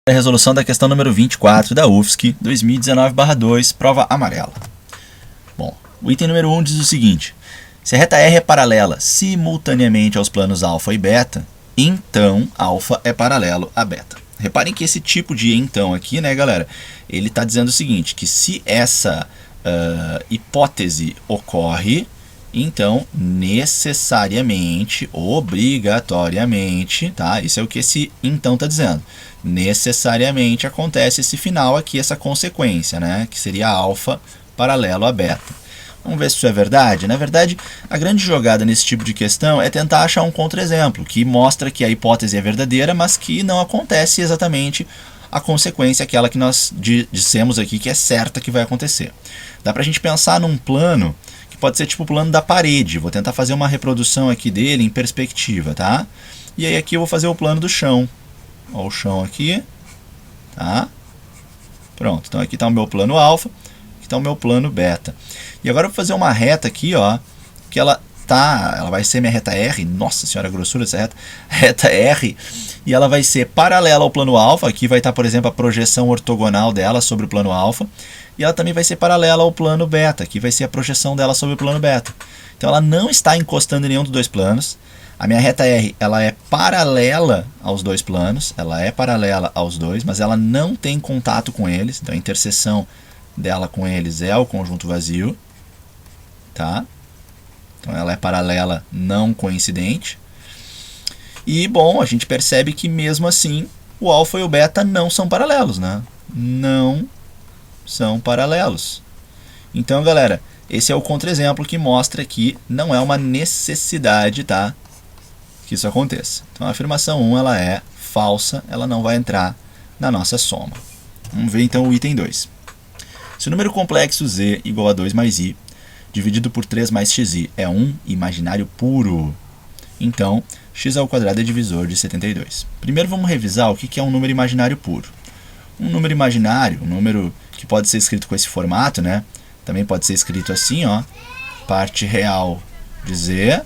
A resolução da questão número 24 da UFSC 2019/2, prova amarela. Bom, o item número 1 diz o seguinte: se a reta R é paralela simultaneamente aos planos alfa e beta, então alfa é paralelo a beta. Reparem que esse tipo de então aqui, né, galera, ele está dizendo o seguinte, que se essa hipótese ocorre, então necessariamente, obrigatoriamente, tá? Isso é o que esse então está dizendo. Necessariamente acontece esse final aqui, essa consequência, né? Que seria alfa paralelo a beta. Vamos ver se isso é verdade. Na verdade, a grande jogada nesse tipo de questão é tentar achar um contra-exemplo que mostra que a hipótese é verdadeira, mas que não acontece exatamente a consequência, aquela que nós dissemos aqui que é certa que vai acontecer. Dá pra gente pensar num plano que pode ser tipo o plano da parede. Vou tentar fazer uma reprodução aqui dele em perspectiva, tá? E aí aqui eu vou fazer o plano do chão. Ó, o chão aqui, tá? Pronto, então aqui está o meu plano alfa, aqui está o meu plano beta. E agora eu vou fazer uma reta aqui, ó, que ela vai ser minha reta R, nossa senhora, a grossura dessa reta R, e ela vai ser paralela ao plano alfa, aqui vai estar, por exemplo, a projeção ortogonal dela sobre o plano alfa, e ela também vai ser paralela ao plano beta, aqui vai ser a projeção dela sobre o plano beta. Então ela não está encostando em nenhum dos dois planos. A minha reta R, ela é paralela aos dois planos, ela é paralela aos dois, mas ela não tem contato com eles, então a interseção dela com eles é o conjunto vazio, tá? Então ela é paralela não coincidente. E, bom, a gente percebe que mesmo assim o alfa e o beta não são paralelos, né? Não são paralelos. Então, galera, esse é o contra-exemplo que mostra que não é uma necessidade, tá, que isso aconteça. Então a afirmação 1 ela é falsa, ela não vai entrar na nossa soma. Vamos ver então o item 2. Se o número complexo z igual a 2 mais i, dividido por 3 mais xi, é um imaginário puro, então x ao quadrado é divisor de 72. Primeiro vamos revisar o que é um número imaginário puro. Um número imaginário, um número que pode ser escrito com esse formato, né? Também pode ser escrito assim, ó, parte real de z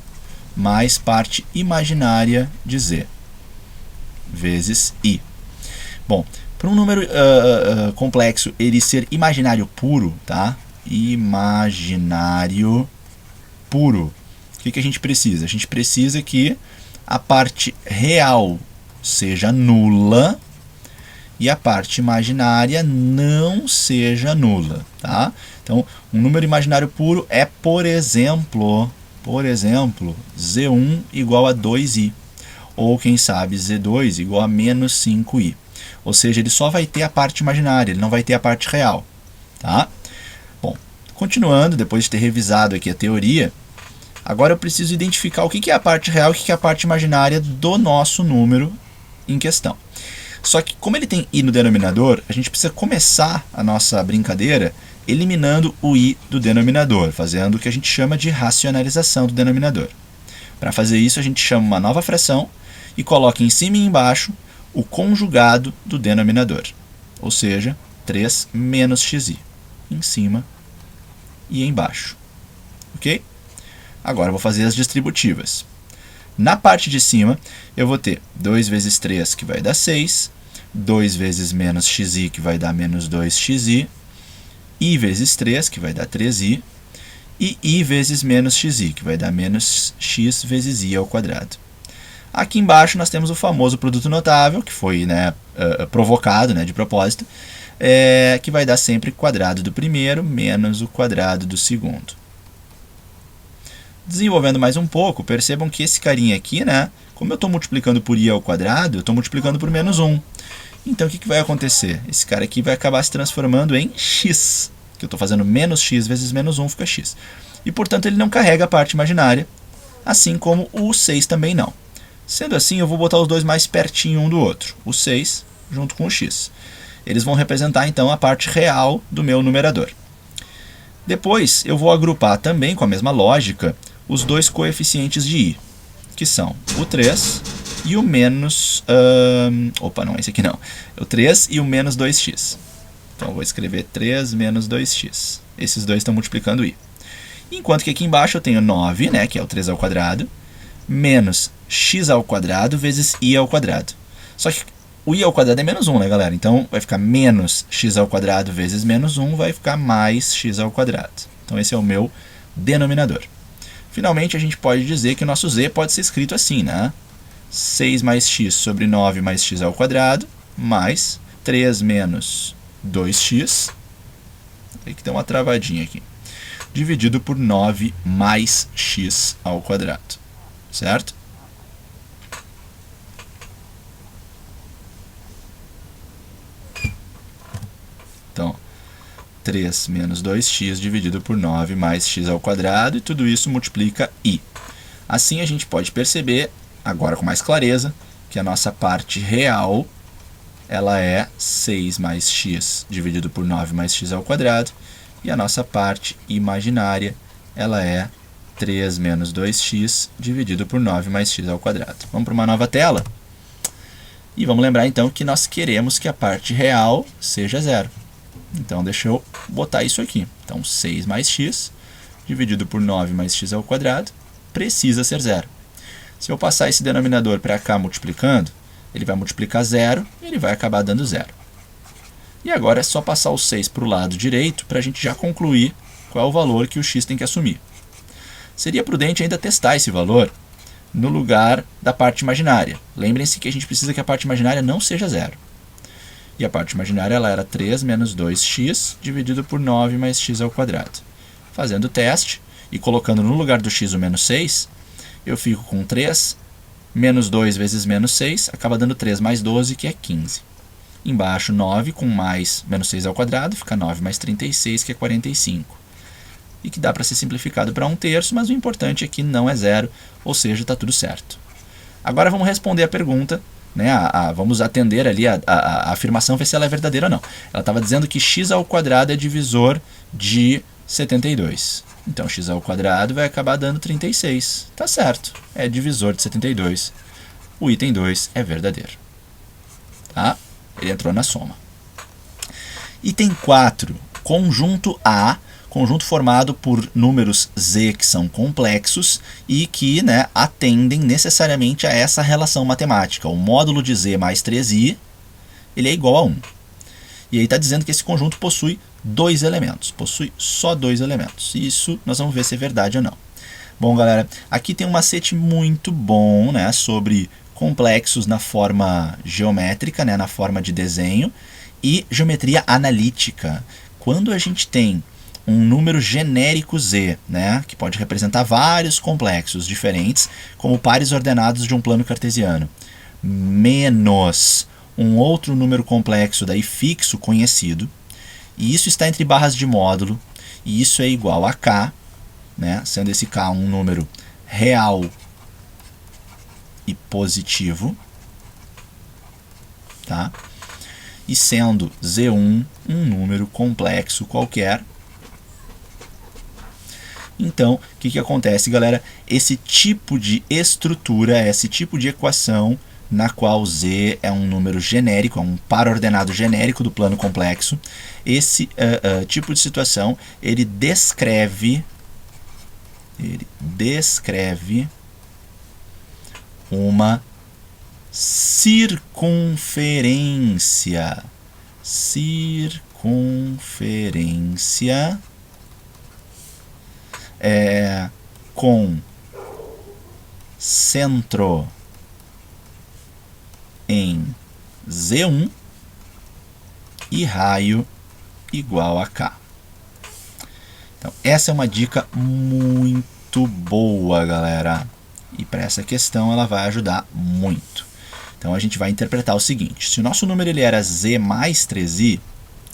mais parte imaginária de z, vezes i. Bom, para um número complexo ele ser imaginário puro, tá? Imaginário puro. O que a gente precisa? A gente precisa que a parte real seja nula e a parte imaginária não seja nula, tá? Então, um número imaginário puro é, por exemplo, z1 igual a 2i, ou quem sabe z2 igual a menos 5i. Ou seja, ele só vai ter a parte imaginária, ele não vai ter a parte real, tá? Bom, continuando, depois de ter revisado aqui a teoria, agora eu preciso identificar o que é a parte real e o que é a parte imaginária do nosso número em questão. Só que como ele tem i no denominador, a gente precisa começar a nossa brincadeira eliminando o i do denominador, fazendo o que a gente chama de racionalização do denominador. Para fazer isso, a gente chama uma nova fração e coloca em cima e embaixo o conjugado do denominador, ou seja, 3 menos xi, em cima e embaixo. Ok? Agora eu vou fazer as distributivas. Na parte de cima, eu vou ter 2 vezes 3, que vai dar 6, 2 vezes menos xi, que vai dar menos 2xi, i vezes 3, que vai dar 3i, e i vezes menos xi, que vai dar menos x vezes i ao quadrado. Aqui embaixo nós temos o famoso produto notável, que foi, né, provocado, né, de propósito, que vai dar sempre quadrado do primeiro menos o quadrado do segundo. Desenvolvendo mais um pouco, percebam que esse carinha aqui, né, como eu estou multiplicando por i ao quadrado, eu estou multiplicando por menos 1. Então o que vai acontecer? Esse cara aqui vai acabar se transformando em x, que eu estou fazendo menos x vezes menos 1 fica x. E portanto ele não carrega a parte imaginária, assim como o 6 também não. Sendo assim, eu vou botar os dois mais pertinho um do outro, o 6 junto com o x. Eles vão representar então a parte real do meu numerador. Depois eu vou agrupar também com a mesma lógica os dois coeficientes de i, que são o 3 e o menos... opa, não, esse aqui não. O 3 e o menos 2x. Então eu vou escrever 3 menos 2x. Esses dois estão multiplicando i. Enquanto que aqui embaixo eu tenho 9, né, que é o 3 ao quadrado, menos x ao quadrado vezes i ao quadrado. Só que O i ao quadrado é menos 1, né, galera? Então, vai ficar menos x ao quadrado vezes menos 1, vai ficar mais x ao quadrado. Então, esse é o meu denominador. Finalmente, a gente pode dizer que o nosso z pode ser escrito assim, né? 6 mais x sobre 9 mais x ao quadrado, mais 3 menos 2x, tem que ter uma travadinha aqui, dividido por 9 mais x ao quadrado, certo? Então, 3 menos 2x dividido por 9 mais x ao quadrado, e tudo isso multiplica i. Assim, a gente pode perceber, agora com mais clareza, que a nossa parte real ela é 6 mais x dividido por 9 mais x ao quadrado, e a nossa parte imaginária ela é 3 menos 2x dividido por 9 mais x ao quadrado. Vamos para uma nova tela? E vamos lembrar então que nós queremos que a parte real seja zero. Então, deixa eu botar isso aqui. Então, 6 mais x dividido por 9 mais x ao quadrado precisa ser zero. Se eu passar esse denominador para cá multiplicando, ele vai multiplicar zero e ele vai acabar dando zero. E agora é só passar o 6 para o lado direito para a gente já concluir qual é o valor que o x tem que assumir. Seria prudente ainda testar esse valor no lugar da parte imaginária. Lembrem-se que a gente precisa que a parte imaginária não seja zero. E a parte imaginária ela era 3 menos 2x dividido por 9 mais x ao quadrado. Fazendo o teste e colocando no lugar do x o menos 6, eu fico com 3 menos 2 vezes menos 6, acaba dando 3 mais 12, que é 15. Embaixo, 9 com mais menos 6 ao quadrado, fica 9 mais 36, que é 45. E que dá para ser simplificado para 1/3, mas o importante é que não é zero, ou seja, está tudo certo. Agora vamos responder a pergunta, né? Vamos atender ali a afirmação, ver se ela é verdadeira ou não. Ela estava dizendo que x ao quadrado é divisor de 72. Então, x ao quadrado vai acabar dando 36. Tá certo, é divisor de 72. O item 2 é verdadeiro. Tá? Ele entrou na soma. Item 4, conjunto A, conjunto formado por números z que são complexos e que, né, atendem necessariamente a essa relação matemática. O módulo de z mais 3i ele é igual a 1. E aí está dizendo que esse conjunto possui dois elementos, possui só dois elementos. Isso nós vamos ver se é verdade ou não. Bom, galera, aqui tem um macete muito bom, né, sobre complexos na forma geométrica, né, na forma de desenho, e geometria analítica. Quando a gente tem um número genérico z, né, que pode representar vários complexos diferentes, como pares ordenados de um plano cartesiano, menos um outro número complexo daí fixo conhecido, e isso está entre barras de módulo, e isso é igual a k, né, sendo esse k um número real e positivo, tá? E sendo z1 um número complexo qualquer. Então, o que acontece, galera? Esse tipo de estrutura, esse tipo de equação na qual z é um número genérico, é um par ordenado genérico do plano complexo, esse tipo de situação, ele descreve uma circunferência com centro em Z1 e raio igual a K. Então, essa é uma dica muito boa, galera. E para essa questão ela vai ajudar muito. Então a gente vai interpretar o seguinte: se o nosso número ele era Z mais 3i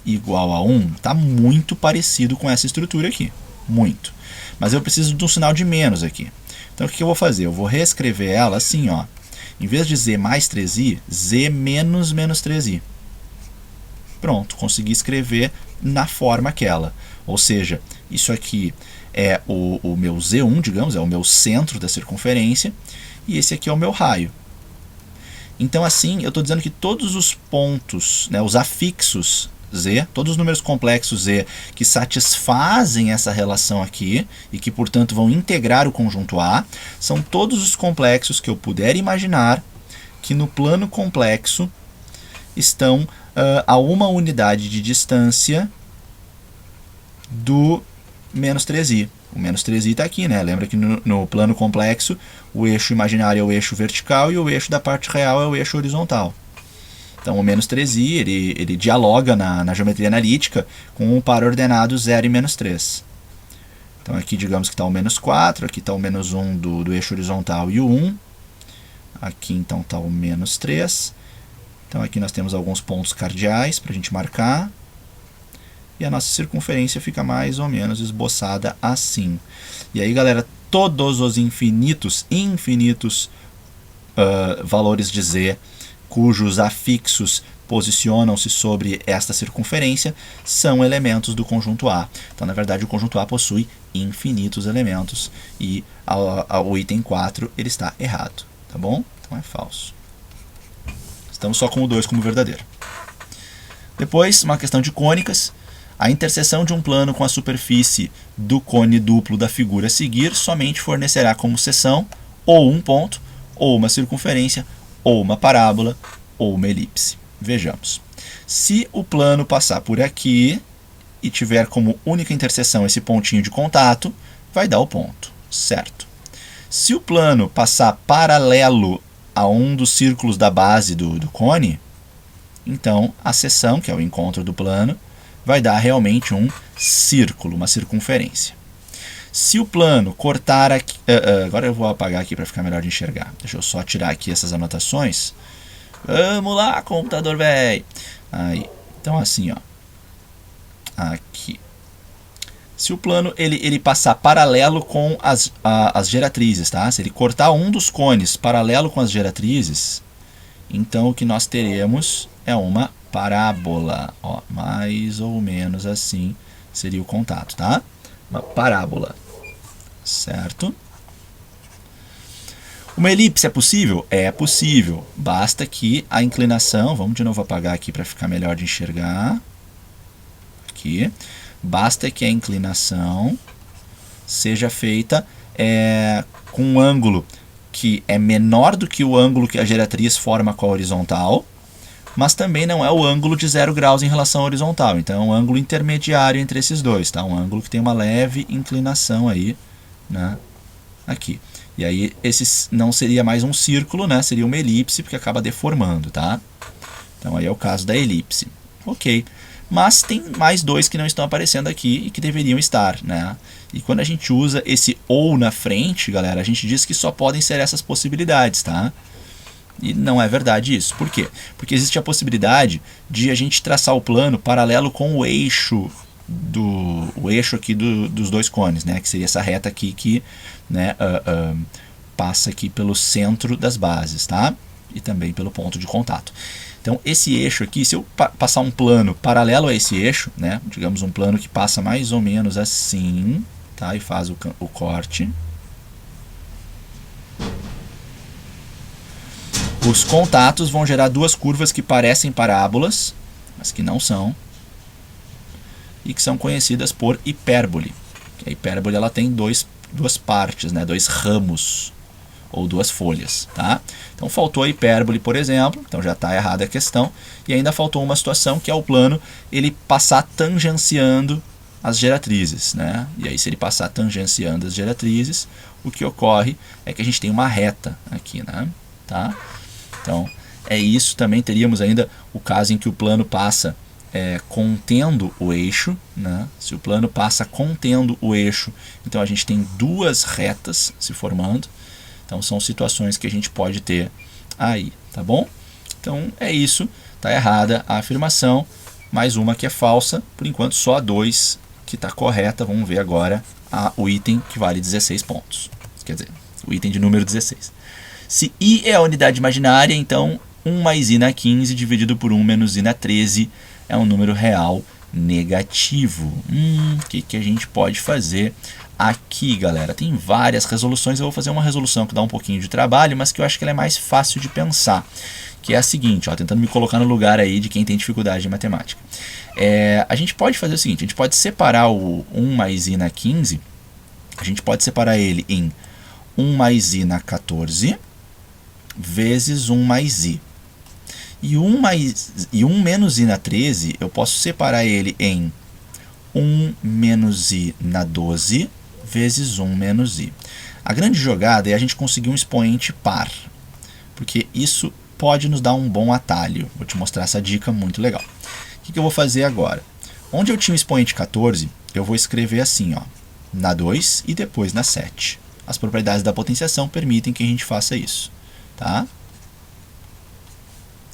igual a 1, está muito parecido com essa estrutura aqui. Muito. Mas eu preciso de um sinal de menos aqui. Então o que eu vou fazer? Eu vou reescrever ela assim, ó. Em vez de Z mais 3i, Z menos menos 3i. Pronto, consegui escrever na forma aquela. Ou seja, isso aqui é o meu Z1, digamos, é o meu centro da circunferência, e esse aqui é o meu raio. Então assim, eu estou dizendo que todos os pontos, né, os afixos Z, todos os números complexos Z que satisfazem essa relação aqui e que, portanto, vão integrar o conjunto A, são todos os complexos que eu puder imaginar que no plano complexo estão a uma unidade de distância do menos 3i. O menos 3i está aqui, né? Lembra que no plano complexo o eixo imaginário é o eixo vertical e o eixo da parte real é o eixo horizontal. Então o menos 3i ele dialoga na geometria analítica com o par ordenado 0 e menos 3. Então aqui digamos que está o menos 4, aqui está o menos 1 do eixo horizontal e o 1. Aqui então está o menos 3. Então aqui nós temos alguns pontos cardeais para a gente marcar. E a nossa circunferência fica mais ou menos esboçada assim. E aí, galera, todos os infinitos valores de z cujos afixos posicionam-se sobre esta circunferência são elementos do conjunto A. Então, na verdade, o conjunto A possui infinitos elementos e o item 4 ele está errado, tá bom? Então é falso. Estamos só com o 2 como verdadeiro. Depois, uma questão de cônicas. A interseção de um plano com a superfície do cone duplo da figura a seguir somente fornecerá como seção ou um ponto, ou uma circunferência, ou uma parábola, ou uma elipse. Vejamos. Se o plano passar por aqui e tiver como única interseção esse pontinho de contato, vai dar o ponto, certo? Se o plano passar paralelo a um dos círculos da base do cone, então a seção, que é o encontro do plano, vai dar realmente um círculo, uma circunferência. Se o plano cortar aqui... agora eu vou apagar aqui para ficar melhor de enxergar. Deixa eu só tirar aqui essas anotações. Vamos lá, computador velho. Aí, então assim, ó. Aqui. Se o plano ele passar paralelo com as geratrizes, tá? Se ele cortar um dos cones paralelo com as geratrizes, então o que nós teremos é uma parábola, ó, mais ou menos assim seria o contato, tá? Uma parábola, certo? Uma elipse é possível? É possível, basta que a inclinação, vamos de novo apagar aqui para ficar melhor de enxergar, aqui, basta que a inclinação seja feita com um ângulo que é menor do que o ângulo que a geratriz forma com a horizontal, mas também não é o ângulo de 0 graus em relação à horizontal. Então é um ângulo intermediário entre esses dois, tá? Um ângulo que tem uma leve inclinação aí, né? Aqui. E aí esse não seria mais um círculo, né? Seria uma elipse, porque acaba deformando, tá? Então aí é o caso da elipse. Ok. Mas tem mais dois que não estão aparecendo aqui e que deveriam estar, né? E quando a gente usa esse ou na frente, galera, a gente diz que só podem ser essas possibilidades, tá? E não é verdade isso. Por quê? Porque existe a possibilidade de a gente traçar o plano paralelo com o eixo aqui dos dois cones, né? Que seria essa reta aqui que, né, passa aqui pelo centro das bases, tá? E também pelo ponto de contato. Então esse eixo aqui, se eu passar um plano paralelo a esse eixo, né? Digamos um plano que passa mais ou menos assim, tá? E faz o corte. Os contatos vão gerar duas curvas que parecem parábolas, mas que não são, e que são conhecidas por hipérbole. A hipérbole ela tem duas partes, né? Dois ramos, ou duas folhas, tá? Então faltou a hipérbole, por exemplo, então já está errada a questão, e ainda faltou uma situação que é o plano ele passar tangenciando as geratrizes, né? E aí se ele passar tangenciando as geratrizes, o que ocorre é que a gente tem uma reta aqui, né? Tá? Então é isso. Também teríamos ainda o caso em que o plano passa contendo o eixo, né? Se o plano passa contendo o eixo, então a gente tem duas retas se formando. Então são situações que a gente pode ter aí, tá bom? Então é isso, tá errada a afirmação, mais uma que é falsa, por enquanto só a 2 que está correta. Vamos ver agora o item que vale 16 pontos, quer dizer, o item de número 16. Se i é a unidade imaginária, então 1 mais i na 15 dividido por 1 menos i na 13 é um número real negativo. O que a gente pode fazer aqui, galera? Tem várias resoluções. Eu vou fazer uma resolução que dá um pouquinho de trabalho, mas que eu acho que ela é mais fácil de pensar, que é a seguinte, ó, tentando me colocar no lugar aí de quem tem dificuldade em matemática. A gente pode fazer o seguinte, a gente pode separar o 1 mais i na 15, a gente pode separar ele em 1 mais i na 14 vezes 1 mais i. E 1 menos i na 13, eu posso separar ele em 1 menos i na 12 vezes 1 menos i. A grande jogada é a gente conseguir um expoente par, porque isso pode nos dar um bom atalho. Vou te mostrar essa dica muito legal. O que eu vou fazer agora? Onde eu tinha o expoente 14, eu vou escrever assim, ó, na 2 e depois na 7. As propriedades da potenciação permitem que a gente faça isso. Tá?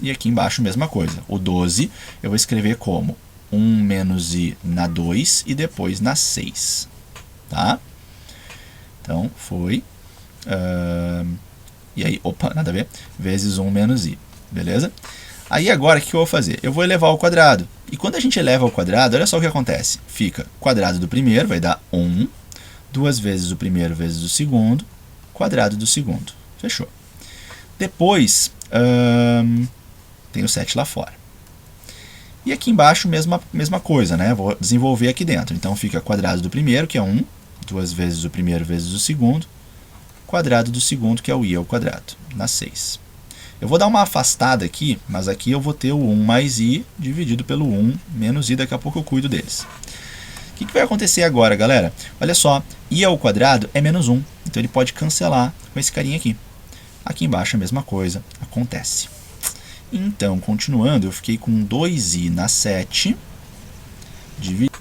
E aqui embaixo, mesma coisa. O 12 eu vou escrever como 1 menos i na 2 e depois na 6. Tá? Então, foi... e aí, opa, nada a ver. Vezes 1 menos i. Beleza? Aí agora, o que eu vou fazer? Eu vou elevar ao quadrado. E quando a gente eleva ao quadrado, olha só o que acontece. Fica quadrado do primeiro, vai dar 1. 2 vezes o primeiro vezes o segundo. Quadrado do segundo. Fechou. Depois... tem o 7 lá fora. E aqui embaixo, mesma coisa, né? Vou desenvolver aqui dentro. Então, fica quadrado do primeiro, que é 1. 2 vezes o primeiro vezes o segundo. Quadrado do segundo, que é o i ao quadrado, na 6. Eu vou dar uma afastada aqui, mas aqui eu vou ter o 1 mais i dividido pelo 1 menos i. Daqui a pouco eu cuido deles. O que vai acontecer agora, galera? Olha só, i ao quadrado é menos 1. Então, ele pode cancelar com esse carinha aqui. Aqui embaixo, a mesma coisa acontece. Então, continuando, eu fiquei com 2i na 7, dividido